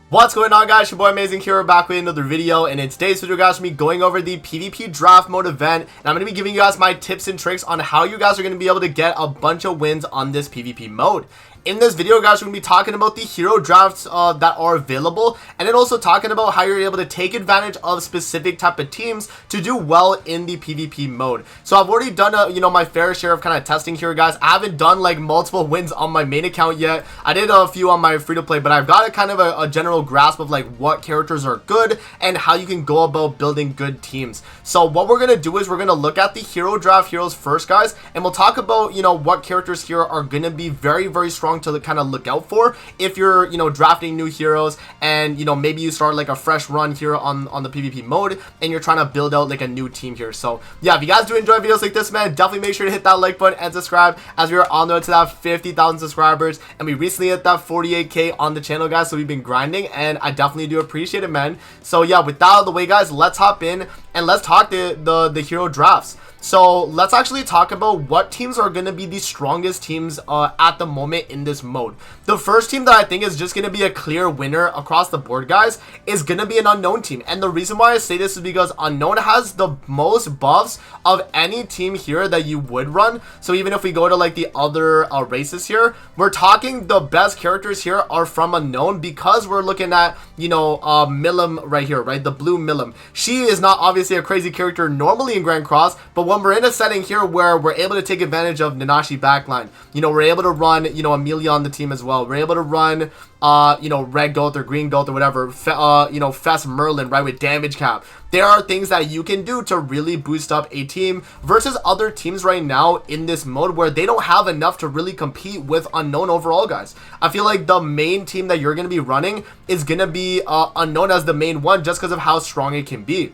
What's going on, guys? Your boy Amazing here, back with another video, and in today's video, guys, me going over the PvP draft mode event, and I'm going to be giving you guys my tips and tricks on how you guys are going to be able to get a bunch of wins on this PvP mode. In this video, guys, we're going to be talking about the hero drafts that are available, and then also talking about how you're able to take advantage of specific type of teams to do well in the PvP mode. So I've already done my fair share of kind of testing here, guys. I haven't done like multiple wins on my main account yet. I did a few on my free-to-play, but I've got a kind of a general grasp of like what characters are good and how you can go about building good teams. So what we're going to do is we're going to look at the hero draft heroes first, guys, and we'll talk about what characters here are going to be very, very strong to kind of look out for if you're drafting new heroes, and maybe you start like a fresh run here on the PvP mode and you're trying to build out like a new team here. So yeah, if you guys do enjoy videos like this, man, definitely make sure to hit that like button and subscribe, as we are on the way to that 50,000 subscribers, and we recently hit that 48k on the channel, guys. So we've been grinding, and I definitely do appreciate it, man. So yeah, with that out of the way, guys, let's hop in and let's talk the hero drafts. So let's actually talk about what teams are going to be the strongest teams at the moment in this mode. The first team that I think is just going to be a clear winner across the board, guys, is going to be an unknown team. And the reason why I say this is because unknown has the most buffs of any team here that you would run. So even if we go to like the other races here, we're talking the best characters here are from unknown, because we're looking at Milim right here, right? The blue Milim. She is not obviously a crazy character normally in Grand Cross, but when we're in a setting here where we're able to take advantage of Nanashi backline, we're able to run, Amelia on the team as well. We're able to run, red gold or green gold or whatever, Fess Merlin, right, with damage cap. There are things that you can do to really boost up a team versus other teams right now in this mode where they don't have enough to really compete with unknown overall, guys. I feel like the main team that you're going to be running is going to be unknown as the main one, just because of how strong it can be.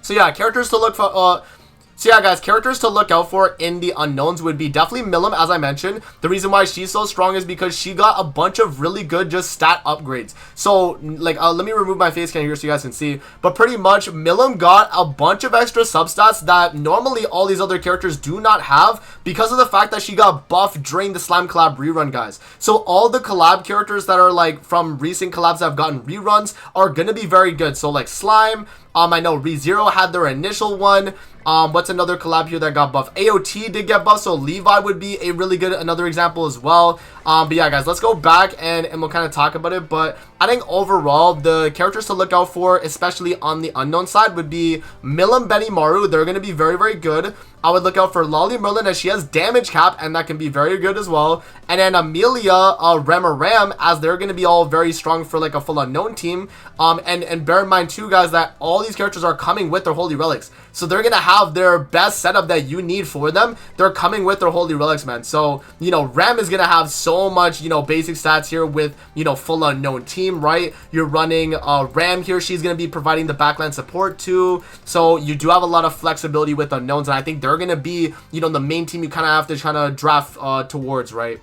So yeah, characters to look for, So yeah, guys, characters to look out for in the unknowns would be definitely Milim, as I mentioned. The reason why she's so strong is because she got a bunch of really good just stat upgrades. So like, let me remove my face cam here so you guys can see. But pretty much Milim got a bunch of extra substats that normally all these other characters do not have, because of the fact that she got buffed during the Slime collab rerun, guys. So all the collab characters that are like from recent collabs that have gotten reruns are gonna be very good. So like Slime, I know ReZero had their initial one. What's another collab here that got buffed? AOT did get buffed, so Levi would be a really good another example as well. But yeah, guys, let's go back and we'll kind of talk about it. But I think overall, the characters to look out for, especially on the unknown side, would be Milim, Benimaru. They're going to be very, very good. I would look out for Lolly Merlin, as she has damage cap, and that can be very good as well. And then Amelia, Ram, as they're going to be all very strong for like a full unknown team. And bear in mind too, guys, that all these characters are coming with their holy relics. So they're going to have their best setup that you need for them. They're coming with their holy relics, man. So, Ram is going to have so much, basic stats here with, full unknown team, right? You're running Ram here. She's going to be providing the backline support too. So you do have a lot of flexibility with unknowns, and I think they're going to be, the main team you kind of have to kind of draft towards, right?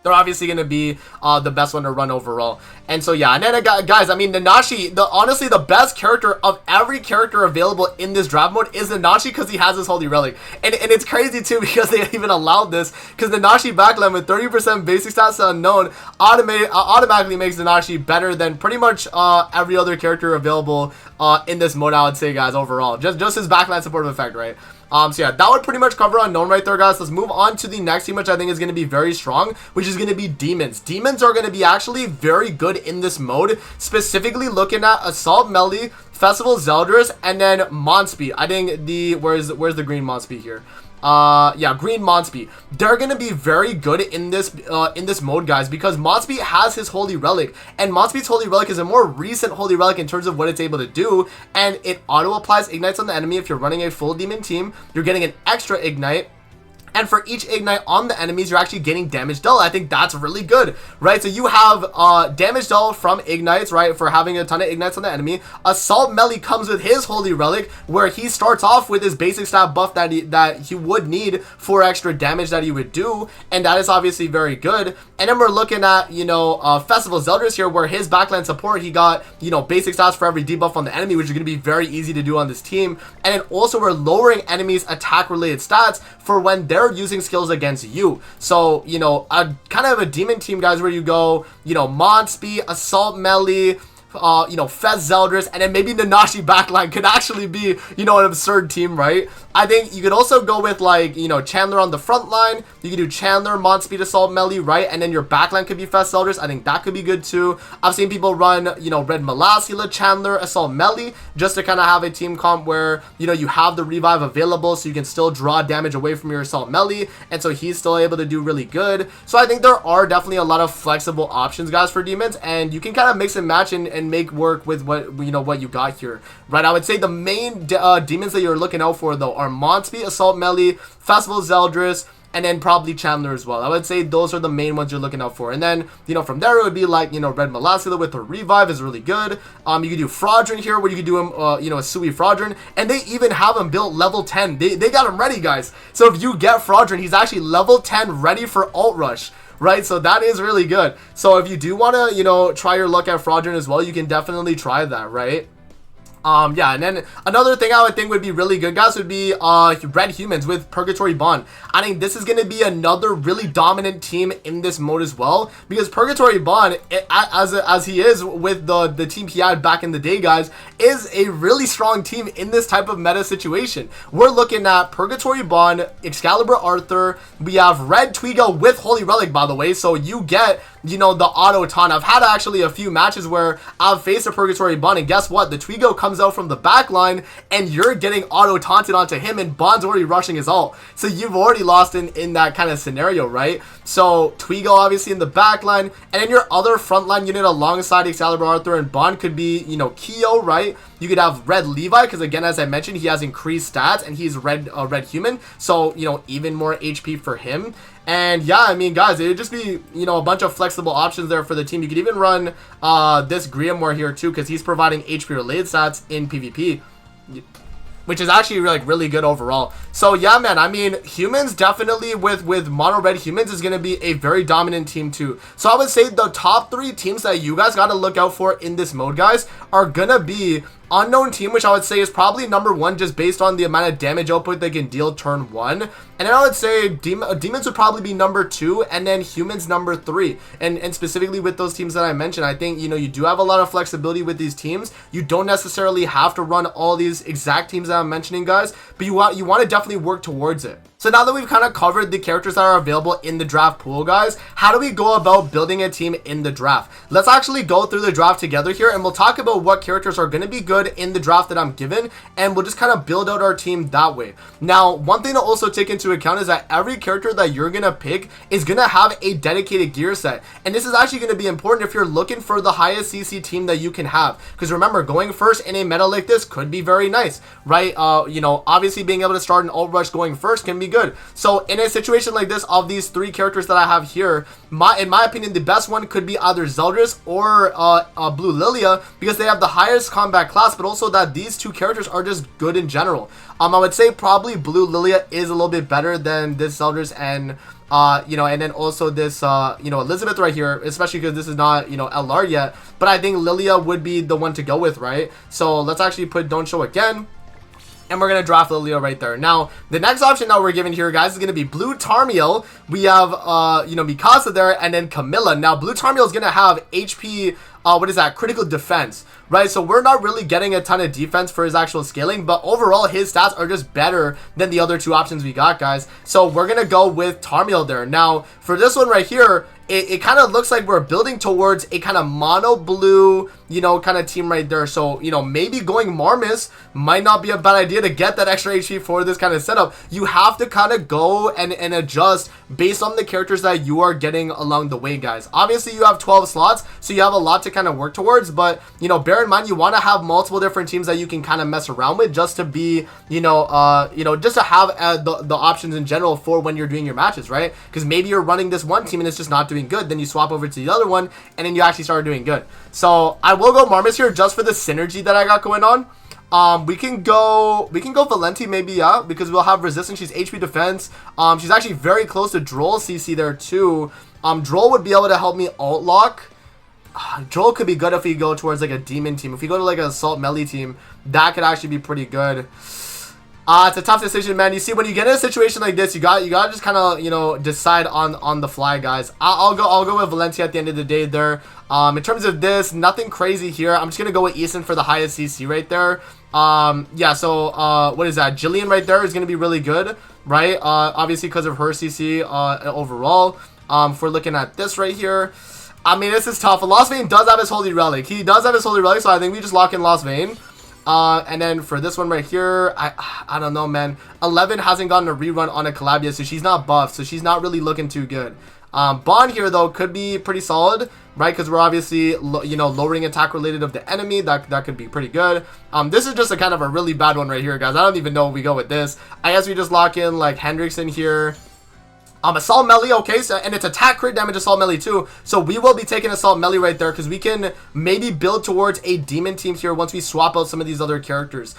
They're obviously going to be the best one to run overall. And so, yeah. And then, guys, I mean, Nanashi, honestly, the best character of every character available in this draft mode is Nanashi, because he has his holy relic. And it's crazy, too, because they even allowed this. Because Nanashi backline with 30% basic stats to unknown automatically makes Nanashi better than pretty much every other character available in this mode, I would say, guys, overall. Just his backline supportive effect, right? So yeah, that would pretty much cover unknown right there, guys. Let's move on to the next team, which I think is going to be very strong, which is going to be demons. Demons are going to be actually very good in this mode, specifically looking at Assault Melee, Festival Zeldris, and then Monspeed. I think where's the green Monspeed here? Yeah, green Monspeed. They're gonna be very good in this mode, guys, because Monspeed has his holy relic, and Monspeed's holy relic is a more recent holy relic in terms of what it's able to do, and it auto applies ignites on the enemy. If you're running a full demon team, you're getting an extra ignite. And for each ignite on the enemies, you're actually getting damage dealt. I think that's really good, right? So you have damage dealt from ignites, right, for having a ton of ignites on the enemy. Assault Melee comes with his holy relic, where he starts off with his basic stat buff that he would need for extra damage that he would do, and that is obviously very good. And then we're looking at, Festival Zeldris here, where his backline support, he got, basic stats for every debuff on the enemy, which is going to be very easy to do on this team. And then also we're lowering enemies' attack-related stats for when they're they're using skills against you. So, you know, a kind of a demon team, guys, where you go, you know, Monspeed, Assault Melee, you know, Fez Zeldris, and then maybe Nanashi backline could actually be, you know, an absurd team, right? I think you could also go with, like, you know, Chandler on the front line. You could do Chandler, Monspeed, Assault Melee, right? And then your backline could be Fez Zeldris. I think that could be good too. I've seen people run, you know, Red Melascula, Chandler, Assault Melee, just to kind of have a team comp where, you know, you have the revive available so you can still draw damage away from your Assault Melee, and so he's still able to do really good. So I think there are definitely a lot of flexible options, guys, for demons, and you can kind of mix and match and make work with what, you know, what you got here, right? I would say the main demons that you're looking out for, though, are Monspeed, Assault Melee, Festival Zeldris, and then probably Chandler as well. I would say those are the main ones you're looking out for. And then, you know, from there it would be like, you know, Red Melascula with her revive is really good. You could do Fraudrin here, where you could do him, you know, a Sui Fraudrin, and they even have him built level 10. They got him ready, guys. So if you get Fraudrin, he's actually level 10 ready for Alt Rush, right? So that is really good. So if you do want to, you know, try your luck at Fraudrin as well, you can definitely try that, right? Yeah, and then another thing I would think would be really good, guys, would be Red Humans with Purgatory Bond. I think this is going to be another really dominant team in this mode as well, because Purgatory Bond, as he is with the team he had back in the day, guys, is a really strong team in this type of meta situation. We're looking at Purgatory Bond, Excalibur Arthur, we have Red Twiga with Holy Relic, by the way, so you get, you know, the auto taunt. I've had actually a few matches where I've faced a Purgatory Bond, and guess what? The Twigo comes out from the back line, and you're getting auto taunted onto him, and Bond's already rushing his ult. So you've already lost in that kind of scenario, right? So Twigo obviously in the back line, and then your other frontline unit alongside Excalibur Arthur and Bond could be, you know, Kyo, right? You could have Red Levi, because again, as I mentioned, he has increased stats, and he's red human, so, you know, even more HP for him. And yeah, I mean, guys, it would just be, you know, a bunch of flexible options there for the team. You could even run this Grimoire here too, because he's providing HP related stats in PvP, which is actually like really good overall. So yeah, man, I mean, humans definitely with mono red humans is going to be a very dominant team too. So I would say the top 3 teams that you guys got to look out for in this mode, guys, are going to be Unknown Team, which I would say is probably number 1 just based on the amount of damage output they can deal turn 1. And then I would say Demons would probably be number 2, and then Humans number 3. And specifically with those teams that I mentioned, I think, you know, you do have a lot of flexibility with these teams. You don't necessarily have to run all these exact teams that I'm mentioning, guys, but you want to definitely work towards it. So now that we've kind of covered the characters that are available in the draft pool, guys, how do we go about building a team in the draft? Let's actually go through the draft together here, and we'll talk about what characters are going to be good in the draft that I'm given, and we'll just kind of build out our team that way. Now, one thing to also take into account is that every character that you're going to pick is going to have a dedicated gear set, and this is actually going to be important if you're looking for the highest CC team that you can have, because remember, going first in a meta like this could be very nice, right? You know, obviously being able to start an alt rush going first can be good. So in a situation like this, of these 3 characters that I have here, in my opinion, the best one could be either Zeldris or Blue Lilia, because they have the highest combat class, but also that these 2 characters are just good in general. I would say probably Blue Lilia is a little bit better than this Zeldris and you know, and then also this you know, Elizabeth right here, especially because this is not, you know, LR yet, but I think Lilia would be the one to go with, right? So let's actually put Don't Show again, and we're going to draft Lilia right there. Now, the next option that we're given here, guys, is going to be Blue Tarmiel. We have, you know, Mikasa there, and then Camilla. Now, Blue Tarmiel is going to have HP, what is that? Critical defense, right? So we're not really getting a ton of defense for his actual scaling, but overall, his stats are just better than the other 2 options we got, guys. So we're going to go with Tarmiel there. Now, for this one right here, it kind of looks like we're building towards a kind of mono blue, you know, kind of team right there. So, you know, maybe going Marmis might not be a bad idea to get that extra HP for this kind of setup. You have to kind of go and adjust based on the characters that you are getting along the way, guys. Obviously, you have 12 slots, so you have a lot to kind of work towards, but, you know, bear in mind, you want to have multiple different teams that you can kind of mess around with just to be, you know, just to have the options in general for when you're doing your matches, right? Because maybe you're running this one team and it's just not doing good, then you swap over to the other one and then you actually start doing good. So I will go Marmis here just for the synergy that I got going on. We can go Valenti maybe, yeah, because we'll have resistance. She's HP defense. She's actually very close to Droll CC there too. Droll would be able to help me alt lock. Droll could be good if we go towards like a demon team. If we go to like an assault melee team, that could actually be pretty good. It's a tough decision, man. You see, when you get in a situation like this, you got just kind of, you know, decide on the fly, guys. I'll go with Valencia at the end of the day there. In terms of this, nothing crazy here. I'm just gonna go with Easton for the highest CC right there. Yeah, so what is that? Jillian right there is gonna be really good, right? Obviously because of her CC overall. If we're looking at this right here, I mean, this is tough. Lost Vein does have his Holy Relic. He does have his Holy Relic, so I think we just lock in Lost Vein. And then for this one right here, I don't know, man. 11 hasn't gotten a rerun on a collab yet, so she's not buffed, so she's not really looking too good. Bond here though could be pretty solid, right? Because we're obviously you know, lowering attack related of the enemy. That could be pretty good. This is just a kind of a really bad one right here, guys. I don't even know if we go with this. I guess we just lock in like Hendrickson here. Assault melee, okay, so, and it's attack crit damage assault melee too, so we will be taking assault melee right there because we can maybe build towards a demon team here once we swap out some of these other characters.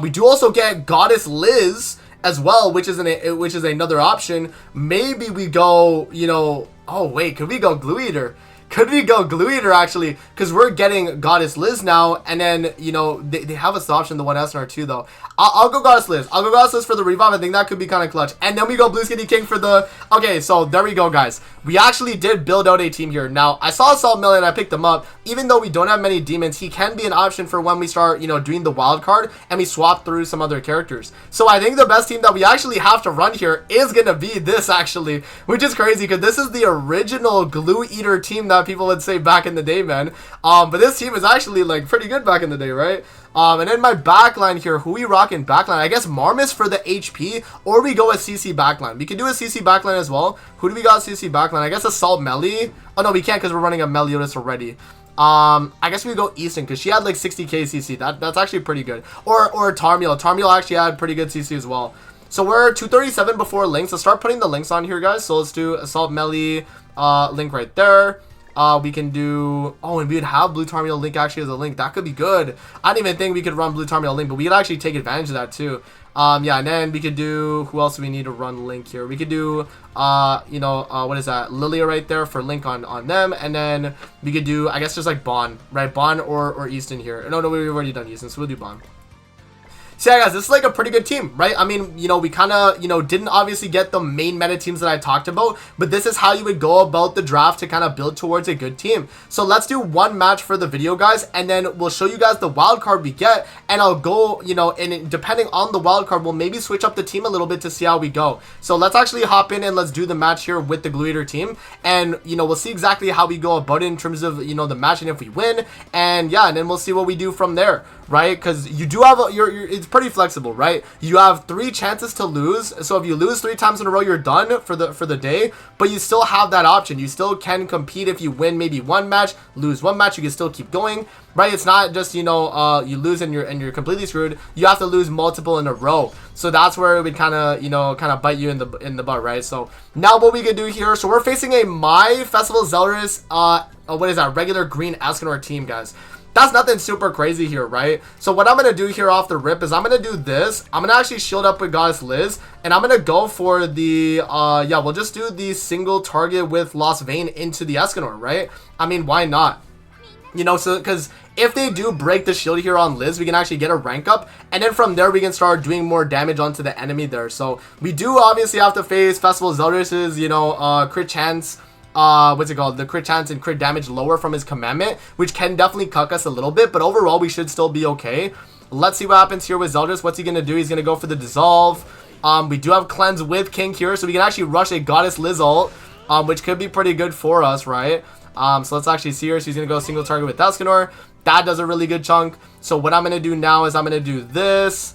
We do also get Goddess Liz as well, which is another option. Maybe we go, you know, oh wait, could we go Glue Eater? Could we go Glue Eater actually? Because we're getting Goddess Liz now, and then, you know, they have us the option, the 1S and R2 though. I'll go Goddess Liz. I'll go Goddess Liz for the revive. I think that could be kind of clutch. And then we go Blue Skinny King for the... Okay, so there we go, guys. We actually did build out a team here. Now, I saw Assault Melee and I picked him up. Even though we don't have many demons, he can be an option for when we start, you know, doing the wild card and we swap through some other characters. So I think the best team that we actually have to run here is going to be this, actually, which is crazy because this is the original Glue Eater team that people would say back in the day, man. But this team is actually, like, pretty good back in the day, right? And then my backline here, who we rocking backline? I guess Marmus for the HP, or we go with CC backline. We can do a CC backline as well. Who do we got CC backline? I guess Assault Melee. Oh no, we can't because we're running a Meliodas already. I guess we go Easton because she had like 60k CC. That's actually pretty good. Or Tarmiel. Tarmiel actually had pretty good CC as well. So we're 237 before links. Let's start putting the links on here, guys. So let's do Assault Melee link right there. We can do, oh, and we would have Blue Tarmiel Link actually as a link. That could be good. I didn't even think we could run Blue Tarmiel Link, but we could actually take advantage of that too. Yeah, and then we could do, who else do we need to run Link here? We could do, you know, what is that? Lilia right there for Link on them. And then we could do, I guess, just like Bond, right? Bond or Easton here. No, we've already done Easton, so we'll do Bond. So yeah, guys, this is like a pretty good team, right? I mean, you know, we kind of, you know, didn't obviously get the main meta teams that I talked about, but this is how you would go about the draft to kind of build towards a good team. So let's do one match for the video, guys, and then we'll show you guys the wild card we get, and I'll go, you know, and depending on the wild card, we'll maybe switch up the team a little bit to see how we go. So let's actually hop in and let's do the match here with the Glue Eater team, and, you know, we'll see exactly how we go about it in terms of, you know, the match and if we win, and yeah, and then we'll see what we do from there, right? Because you do have it's pretty flexible, right? You have 3 chances to lose, so if you lose 3 times in a row, you're done for the day, but you still have that option. You still can compete. If you win maybe 1 match, lose 1 match, you can still keep going, right? It's not just, you know, you lose and you're completely screwed. You have to lose multiple in a row, so that's where it would kind of, you know, kind of bite you in the butt, right? So now what we could do here, so we're facing a My Festival Zealous what is that, regular green Escanor team, guys. That's nothing super crazy here, right? So what I'm going to do here off the rip is I'm going to do this. I'm going to actually shield up with Goddess Liz, and I'm going to go for the, yeah, we'll just do the single target with Lost Vein into the Escanor, right? I mean, why not? You know, so, because if they do break the shield here on Liz, we can actually get a rank up, and then from there we can start doing more damage onto the enemy there. So we do obviously have to face Festival Zeldris's, you know, crit chance, what's it called, the crit chance and crit damage lower from his commandment, which can definitely cuck us a little bit, but overall we should still be okay. Let's see what happens here with Zeldris. What's he gonna do? He's gonna go for the dissolve. We do have cleanse with King here, so we can actually rush a Goddess Liz ult, which could be pretty good for us, right? So let's actually see here. So he's gonna go single target with Escanor. That does a really good chunk. So what I'm gonna do now is I'm gonna do this.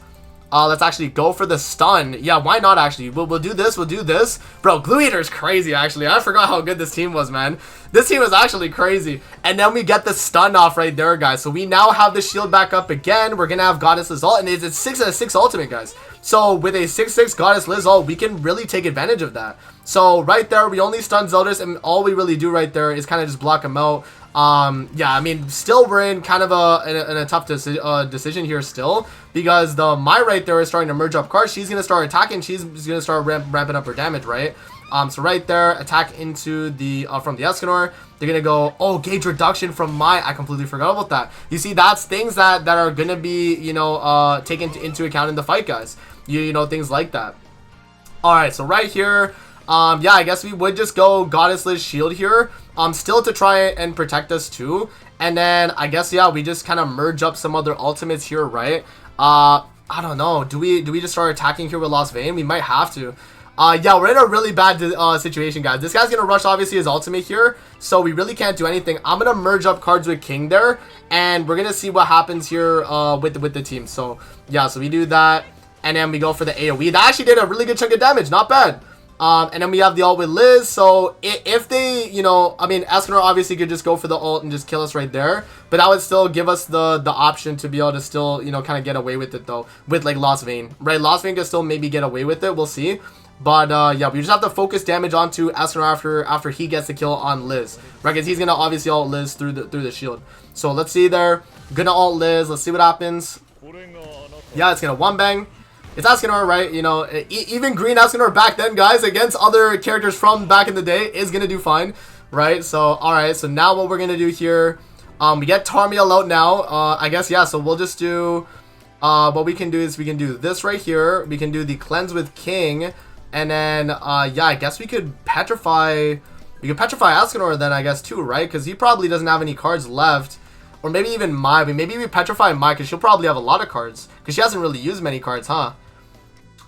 Let's actually go for the stun. Yeah, why not, actually? We'll do this. We'll do this. Bro, Glue Eater is crazy, actually. I forgot how good this team was, man. This team is actually crazy. And then we get the stun off right there, guys. So we now have the shield back up again. We're going to have Goddess Liz ult. And it's a 6/6 ultimate, guys. So with a 6/6 Goddess Liz ult, we can really take advantage of that. So right there, we only stun Zeldris. And all we really do right there is kind of just block him out. Yeah, I mean, still we're in kind of a tough decision here still, because the My right there is starting to merge up cards. She's going to start attacking. She's going to start ramping up her damage, right? So right there, attack into the from the Escanor. They're gonna go, oh, gauge reduction from my, I completely forgot about that. You see, that's things that are gonna be, you know, taken into account in the fight, guys. You know, things like that. Alright, so right here, yeah, I guess we would just go Goddess Liz shield here, still to try and protect us too. And then I guess, yeah, we just kind of merge up some other ultimates here, right? I don't know. Do we just start attacking here with Lost Vein? We might have to. Yeah, we're in a really bad situation, guys. This guy's gonna rush, obviously, his ultimate here, so we really can't do anything. I'm gonna merge up cards with King there, and we're gonna see what happens here with the team. So yeah, so we do that, and then we go for the AoE. That actually did a really good chunk of damage, not bad. And then we have the ult with Liz. So if they, you know, I mean, Escanor obviously could just go for the ult and just kill us right there, but that would still give us the option to be able to still, you know, kind of get away with it though, with like Lost Vein, right? Lost Vein can still maybe get away with it. We'll see. But yeah, we just have to focus damage onto Escanor after he gets the kill on Liz, right? Because he's gonna obviously ult Liz through the shield. So let's see there. Gonna ult Liz. Let's see what happens. Yeah, it's gonna one bang. It's Escanor, right? You know, even green Escanor back then, guys, against other characters from back in the day is gonna do fine, right? So all right. So now what we're gonna do here, we get Tarmiel out now. I guess, yeah. So we'll just do. What we can do is we can do this right here. We can do the cleanse with King. And then, yeah, I guess we could petrify, Escanor then, I guess, too, right? Because he probably doesn't have any cards left. Or maybe even Mai. Maybe we petrify Mai, because she'll probably have a lot of cards. Because she hasn't really used many cards, huh?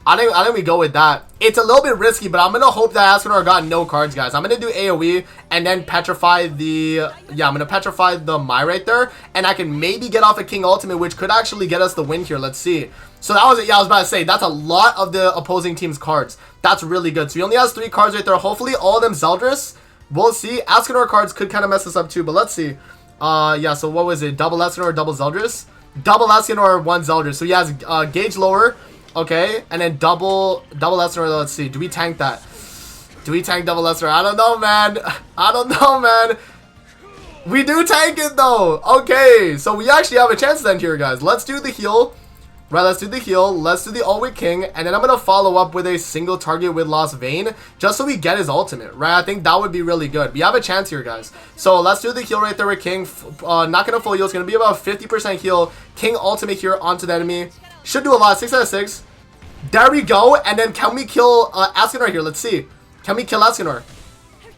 I think we go with that. It's a little bit risky, but I'm going to hope that Escanor got no cards, guys. I'm going to do AoE and then petrify the... Yeah, I'm going to petrify the Mai right there. And I can maybe get off a King Ultimate, which could actually get us the win here. Let's see. So that was it. Yeah, I was about to say, that's a lot of the opposing team's cards. That's really good. So he only has 3 cards right there. Hopefully, all of them Zeldris. We'll see. Escanor cards could kind of mess us up too, but let's see. Yeah, so what was it? Double Escanor or double Zeldris? Double Escanor or 1 Zeldris. So he has gauge lower. Okay, and then double Escanor. Let's see. Do we tank that? Do we tank double Escanor? I don't know, man. I don't know, man. We do tank it, though. Okay, so we actually have a chance then here, guys. Let's do the heal. Right, let's do the heal. Let's do the ult with King. And then I'm going to follow up with a single target with Lost Vein. Just so we get his ultimate, right? I think that would be really good. We have a chance here, guys. So let's do the heal right there with King. Not going to full heal. It's going to be about 50% heal. King ultimate here onto the enemy. Should do a lot. 6 out of 6. There we go. And then can we kill Escanor here? Let's see. Can we kill Escanor?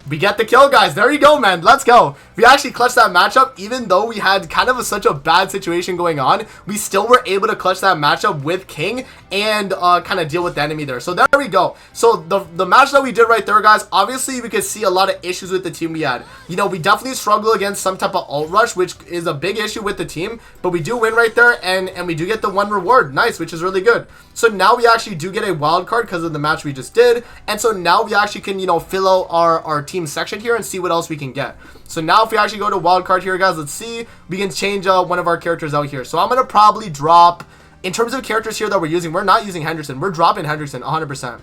We get the kill, guys. There you go, man. Let's go. We actually clutched that matchup. Even though we had kind of such a bad situation going on, we still were able to clutch that matchup with King and kind of deal with the enemy there. So there we go. So the match that we did right there, guys, obviously we could see a lot of issues with the team we had. You know, we definitely struggle against some type of ult rush, which is a big issue with the team. But we do win right there, and we do get the 1 reward. Nice, which is really good. So now we actually do get a wild card because of the match we just did. And so now we actually can, you know, fill out our team section here and see what else we can get. So now if we actually go to wildcard here, guys, let's see. We can change one of our characters out here. So I'm going to probably drop, in terms of characters here that we're using, we're not using Hendrickson. We're dropping Hendrickson 100%.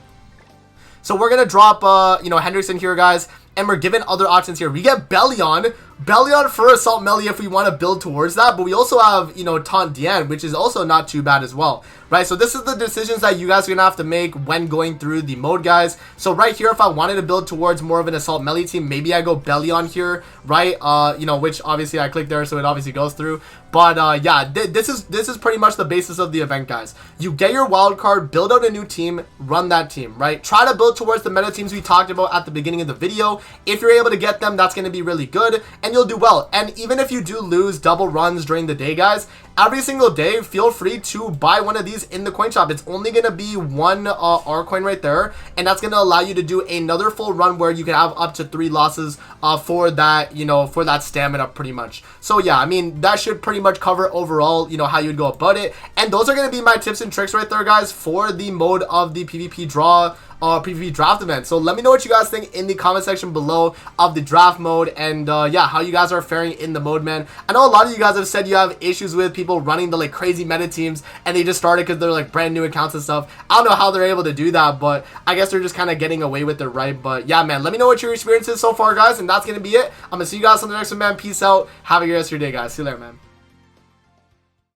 So we're going to drop, you know, Hendrickson here, guys. And we're given other options here. We get Bellion. Bellion for Assault Melee if we want to build towards that. But we also have, you know, Taunt Diane, which is also not too bad as well. Right, so this is the decisions that you guys are going to have to make when going through the mode, guys. So right here, if I wanted to build towards more of an Assault Melee team, maybe I go Bellion here, right? You know, which obviously I click there, so it obviously goes through. But yeah, this is pretty much the basis of the event, guys. You get your wild card, build out a new team, run that team, right? Try to build towards the meta teams we talked about at the beginning of the video. If you're able to get them, that's going to be really good, and you'll do well. And even if you do lose double runs during the day, guys, every single day, feel free to buy one of these in the coin shop. It's only going to be 1 R coin right there, and that's going to allow you to do another full run where you can have up to 3 losses for that, you know, for that stamina pretty much. So yeah, I mean, that should pretty much cover overall, you know, how you'd go about it. And those are going to be my tips and tricks right there, guys, for the mode of the PvP draw PvP draft event. So let me know what you guys think in the comment section below of the draft mode, and yeah, how you guys are faring in the mode, man. I know a lot of you guys have said you have issues with people running the like crazy meta teams and they just started because they're like brand new accounts and stuff. I don't know how they're able to do that, but I guess they're just kind of getting away with it, right? But yeah, man, let me know what your experience is so far, guys, and that's gonna be it. I'm gonna see you guys on the next one, man. Peace out. Have a good rest of your day, guys. See you later, man.